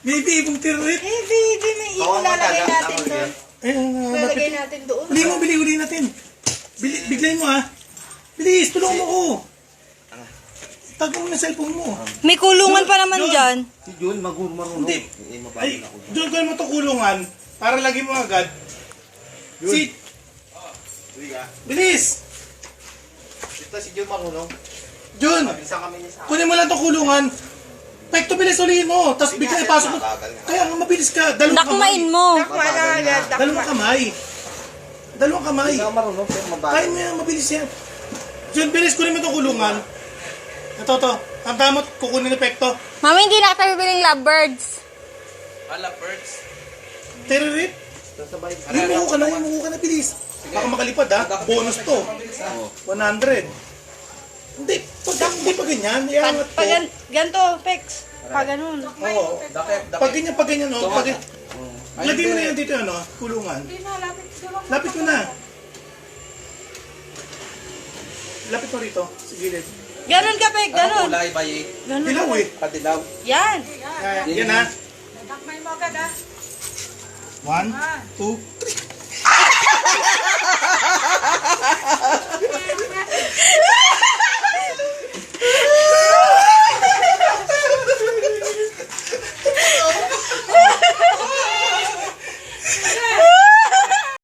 Baby, ibang tirit. Baby, may ilalagay natin doon. Ilalagay natin doon. Uli natin. Biglayin mo ha. Bilis, tulungan mo ko. Tago mo na cellphone mo. May kulungan pa naman dyan. Si Jun, marunong. Hindi. Ay, doon ko naman ito kulungan. Para lagi mo agad. Si... Bilis! Ito si Jun marunong. Jun! Kunin mo lang itong kulungan. Pekto, bilis ulihin mo. Tapos bigla ipasok mo. Kaya nga mabilis ka. Dalawang kamay. Dakmain mo. Dakma na agad. Dalawang kamay. Dalawang kamay. Hindi ka marunong, pero mabagal. Kaya mo yan, mabilis yan. Jun, bilis, kunin mo itong kulungan. Ito. Ang damot, kukunin ng pekto. Mami, hindi na tayo bibiling lovebirds. Lovebirds. Terrorit. Sasabay. Humuko ka na, bilis. Baka makalipad ha. Bonus to. 100. Hindi pa ganyan. Iangat to. Pag ganito, Pex. Pag ganun. Oo. Pag ganyan, oh. Lagay mo na yan dito, ano, kulungan. Lapit mo na. Lapit mo rito. Sige, Ganun ka, Pex. Ganun. Kulay, bayi. Ganun. dilaw eh. Kadilaw. Yan. Yan ha. Dakmay mo agad, ha? 1, 2, 3.